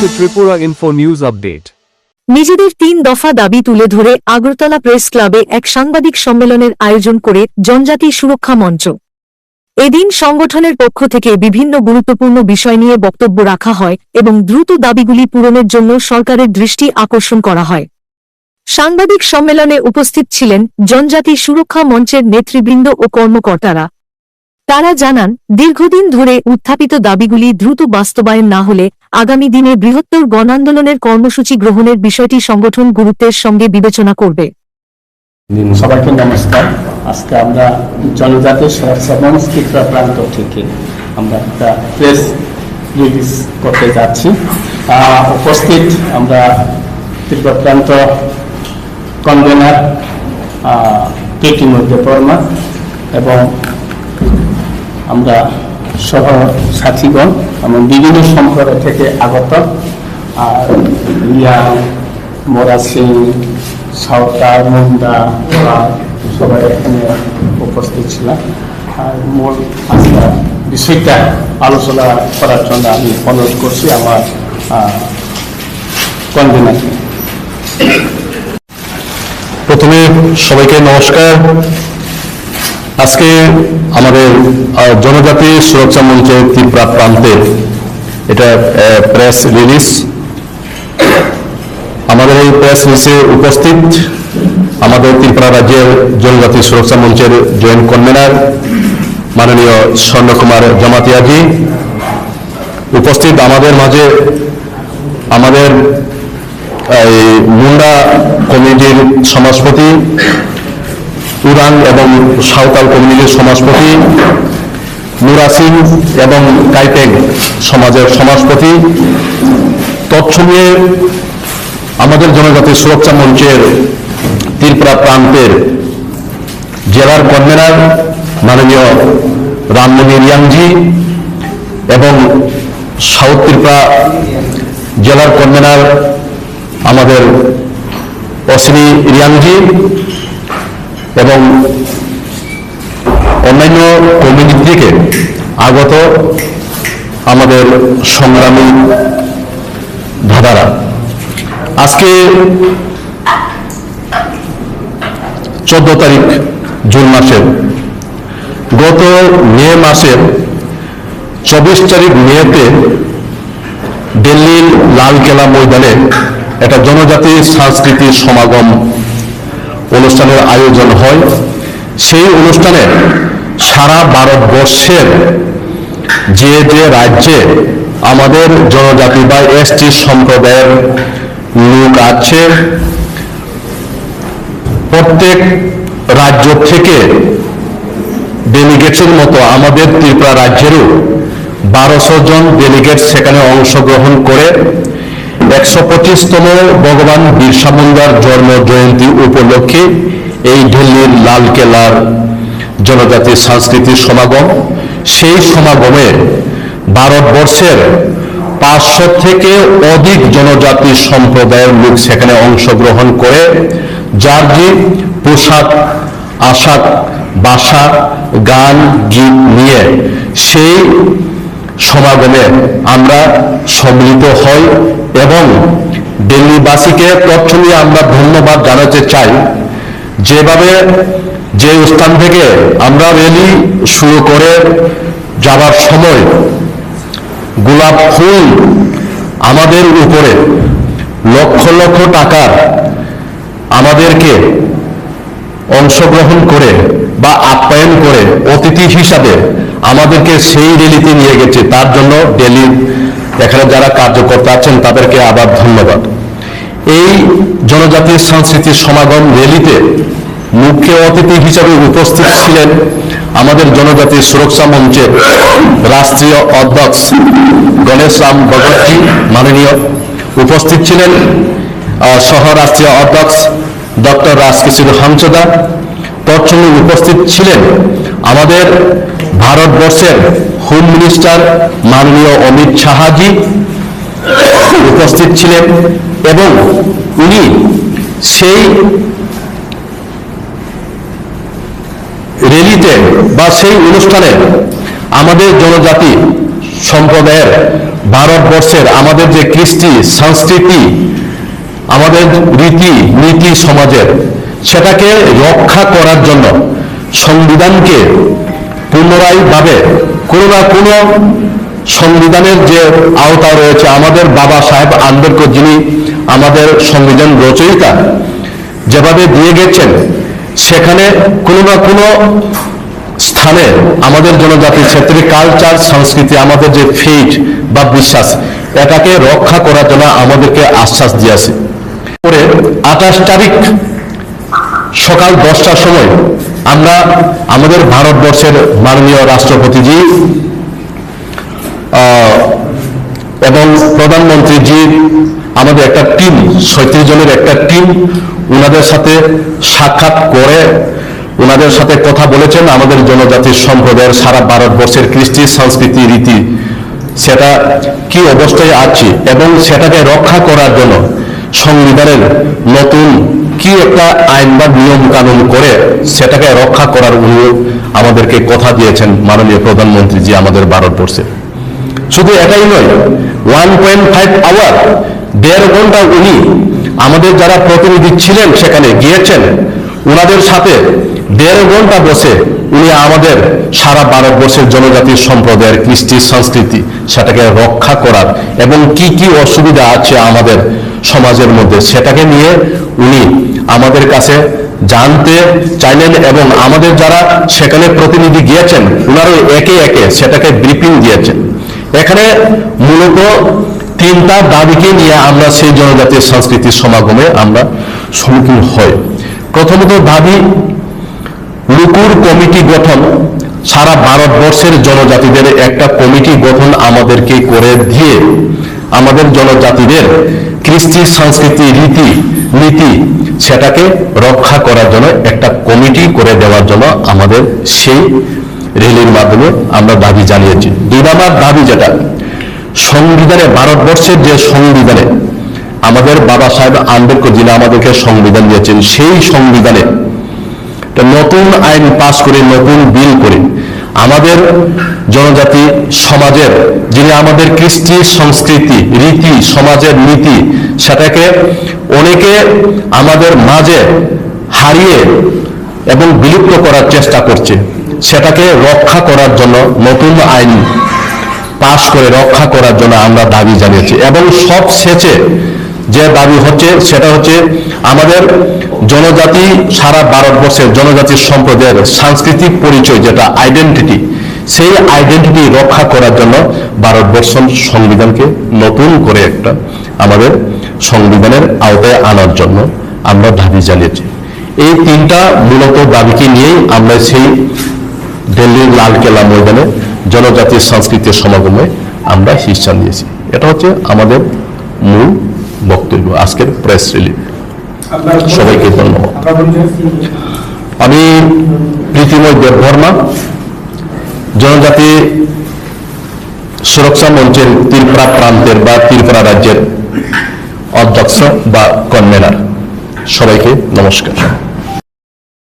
to Tripura Info News Update. নিজেদের ৩ দফা দাবি তুলে ধরে আগরতলা প্রেস ক্লাবে এক সাংবাদিক সম্মেলনের আয়োজন করে জনজাতি সুরক্ষা মঞ্চ। এদিন সংগঠনের পক্ষ থেকে বিভিন্ন গুরুত্বপূর্ণ বিষয় নিয়ে বক্তব্য রাখা হয় এবং দ্রুত দাবিগুলি পূরণের জন্য সরকারের দৃষ্টি আকর্ষণ করা হয়। সাংবাদিক সম্মেলনে উপস্থিত ছিলেন জনজাতি সুরক্ষা মঞ্চের নেতৃবৃন্দ ও কর্মকর্তারা। তারা জানান, দীর্ঘদিন ধরে উত্থাপিত দাবিগুলি দ্রুত বাস্তবায়ন না হলে আগামী দিনে বৃহত্তর গণআন্দোলনের কর্মসূচি গ্রহণের বিষয়টি সংগঠন গুরুত্বের সঙ্গে বিবেচনা করবে। সবাইকে নমস্কার। আজকে আমরা জনজাতি সুরক্ষা মঞ্চ ত্রিপুরা প্রান্ত থেকে আমরা একটা প্রেস রিলিজ করতে যাচ্ছি। উপস্থিত আমরা ত্রিপুরা প্রান্ত কনভেনার কেটি মধ্যে পরমা এবং আমরা সহ সাথীগণ এবং বিভিন্ন সম্প্রদায় থেকে আগত ইয়াং, মরাসি, সাঁওতাল, মুন্ডা সবাই এখানে উপস্থিত ছিলাম। আর মূল আজকে বিষয়টা আলোচনা করার জন্য আমি অনুরোধ করছি আমার কনভেনারকে। প্রথমে সবাইকে নমস্কার। আজকে আমাদের জনজাতি সুরক্ষা মঞ্চের ত্রিপুরা প্রান্তে এটা প্রেস রিলিজ। আমাদের এই প্রেস রিলিজে উপস্থিত আমাদের ত্রিপুরা রাজ্যের জনজাতি সুরক্ষা মঞ্চের জয়েন্ট কনভেনার মাননীয় স্বর্ণকুমার জমাতিয়াজি, উপস্থিত আমাদের মাঝে আমাদের মুন্ডা কমিউনিটির সমাজপতি, উরাং এবং সাঁওতাল কমিউনিটির সমাজপতি, নুরাসিং এবং কাইটেং সমাজের সমাজপতি, তৎসঙ্গে আমাদের জনজাতি সুরক্ষা মঞ্চের ত্রিপুরা প্রান্তের জেলার কনভেনার মাননীয় রামমণি রিয়াংজি এবং সাউথ ত্রিপুরা জেলার কনভেনার আমাদের অশ্বিনী রিয়াংজি এবং অন্যান্য কমিউনিটি থেকে আগত আমাদের সংগ্রামী দাদারা, আজকে 14 তারিখ জুন মাসের, গত মে মাসের 24 তারিখ মেতে দিল্লির লালকেল্লা ময়দানে একটা জনজাতি সাংস্কৃতিক সমাগম অনুষ্ঠানের আয়োজন হয়। সেই অনুষ্ঠানে সারা ভারতবর্ষের যে যে রাজ্যে আমাদের জনজাতি বা এসটি সম্প্রদায়ের লোক আছে, প্রত্যেক রাজ্য থেকে ডেলিগেটসের মতো আমাদের ত্রিপুরা রাজ্যেরও 1200 জন ডেলিগেট সেখানে অংশগ্রহণ করে 125তম ভগবান বিরসা মুন্ডার জন্ম জয়ন্তী উপলক্ষে এই দিল্লির লালকেল্লার জনজাতি সাংস্কৃতিক সমাগম, সেই সমাগমে ভারতবর্ষের 500 থেকে অধিক জনজাতি সম্প্রদায়ের লোক সেখানে অংশগ্রহণ করে যার যে পোশাক, আশাক, ভাষা, গান, গীত নিয়ে সেই সমাগমে আমরা সম্মিলিত হই এবং দিল্লিবাসীকে প্রথমে আমরা ধন্যবাদ জানাতে চাই। যেভাবে যে স্থান থেকে আমরা র্যালি শুরু করে যাবার সময় গোলাপ ফুল আমাদের উপরে লক্ষ লক্ষ টাকার আমাদেরকে অংশগ্রহণ করে বা আপ্যায়ন করে অতিথি হিসাবে আমাদেরকে সেই র্যালিতে নিয়ে গেছে, তার জন্য দিল্লির এখানে যারা কার্যকর্তা আছেন তাদেরকে আবার ধন্যবাদ। এই জনজাতি সাংস্কৃতিক সমাগম র্যালিতে মুখ্য অতিথি হিসাবে উপস্থিত ছিলেন আমাদের জনজাতি সুরক্ষা মঞ্চের রাষ্ট্রীয় অধ্যক্ষ গণেশ রাম ভগতজি মাননীয়, উপস্থিত ছিলেন সহ রাষ্ট্রীয় অধ্যক্ষ ডক্টর রাজকিশোর হামচদা, তৎসঙ্গে উপস্থিত ছিলেন আমাদের ভারতবর্ষের হোম মিনিস্টার মাননীয় অমিত শাহজি উপস্থিত ছিলেন এবং উনি সেই র্যালিতে বা সেই অনুষ্ঠানে আমাদের জনজাতি সম্প্রদায়ের ভারতবর্ষের আমাদের যে কৃষ্টি সংস্কৃতি, আমাদের রীতি নীতি সমাজের, সেটাকে রক্ষা করার জন্য সংবিধানকে পুনরায় ভাবে কোনো না কোনো সংবিধানের যে আওতা রয়েছে, আমাদের বাবা সাহেব আম্বেদকর যিনি আমাদের সংবিধান রচয়িতা যেভাবে দিয়ে গেছেন, সেখানে কোনো না কোনো স্থানে আমাদের জনজাতির ক্ষেত্রে কালচার সংস্কৃতি, আমাদের যে ফেইথ বা বিশ্বাস, এটাকে রক্ষা করার জন্য আমাদেরকে আশ্বাস দিয়েছে। পরে 28 তারিখ সকাল 10টার সময় আমরা আমাদের ভারতবর্ষের মাননীয় রাষ্ট্রপতিজি এবং প্রধানমন্ত্রীজি আমাদের একটা টিম, 37 জনের একটা টিম, ওনাদের সাথে সাক্ষাৎ করে ওনাদের সাথে কথা বলেছেন। আমাদের জনজাতির সম্প্রদায়ের সারা ভারতবর্ষের কৃষ্টি সংস্কৃতি রীতি সেটা কি অবস্থায় আছে এবং সেটাকে রক্ষা করার জন্য সংবিধানের নতুন কি একটা আইন বা নিয়ম কানুন করে সেটাকে রক্ষা করার উনি আমাদেরকে কথা দিয়েছেন মাননীয় প্রধানমন্ত্রীজি আমাদের ভারতবর্ষে। শুধু এটাই নয়, 1.5 আওয়ার, 1.5 ঘন্টা উনি আমাদের যারা প্রতিনিধি ছিলেন সেখানে গিয়েছেন, ওনাদের সাথে 1.5 ঘন্টা বসে উনি আমাদের সারা ভারতবর্ষের জনজাতির সম্প্রদায়ের কৃষ্টি সংস্কৃতি সেটাকে রক্ষা করার এবং কি কি অসুবিধা আছে আমাদের সমাজের মধ্যে সেটাকে নিয়ে উনি আমাদের কাছে জানতে চাইলেন এবং আমাদের যারা সেখানে প্রতিনিধি গিয়েছেন ওনারও একে একে সেটাকে ব্রিফিং দিয়েছেন। এখানে মূলত 3টা দাবিকে নিয়ে আমরা সেই জনজাতির সংস্কৃতির সমাগমে আমরা সম্মুখীন হই। প্রথমত দাবি, লুকুর কমিটি গঠন, সারা ভারতবর্ষের জনজাতিদের একটা কমিটি গঠন আমাদেরকে করে দিয়ে আমাদের জনজাতিদের কৃষ্টি সংস্কৃতি রীতি নীতি সেটাকে রক্ষা করার জন্য একটা কমিটি করে দেওয়ার জন্য আমাদের সেই র্যালির মাধ্যমে আমরা দাবি জানিয়েছি। 2 নম্বর দাবি যেটা, সংবিধানে, ভারতবর্ষের যে সংবিধানে আমাদের বাবা সাহেব আম্বেদকর যিনি আমাদেরকে সংবিধান দিয়েছেন, সেই সংবিধানে নতুন আইন পাস করে, নতুন বিল করে আমাদের জনজাতি সমাজের যিনি আমাদের কৃষ্টি সংস্কৃতি রীতি সমাজের নীতি সেটাকে অনেকে আমাদের মাঝে হারিয়ে এবং বিলুপ্ত করার চেষ্টা করছে, সেটাকে রক্ষা করার জন্য নতুন আইন পাস করে রক্ষা করার জন্য আমরা দাবি জানিয়েছি। এবং সবশেষে যে দাবি হচ্ছে সেটা হচ্ছে আমাদের জনজাতি, সারা ভারতবর্ষের জনজাতির সম্প্রদায়ের সাংস্কৃতিক পরিচয় যেটা আইডেন্টিটি, সেই আইডেন্টিটি রক্ষা করার জন্য ভারতবর্ষ সংবিধানকে নতুন করে একটা আমাদের সংবিধানের আওতায় আনার জন্য আমরা দাবি জানিয়েছি। এই 3টা মূলত দাবিকে নিয়েই আমরা সেই দিল্লির লালকেল্লা ময়দানে জনজাতির সংস্কৃতির সমাগমে আমরা হিস্সা নিয়েছি। এটা হচ্ছে আমাদের মূল বক্তব্য আজকের প্রেস রিলিজ। সবাইকে ধন্যবাদ। আমি প্রীতিময় দেববর্মা, জনজাতি সুরক্ষা মঞ্চের ত্রিপুরা প্রান্তের বা ত্রিপুরা রাজ্যের অধ্যক্ষ বা কনভেনার। সবাইকে নমস্কার।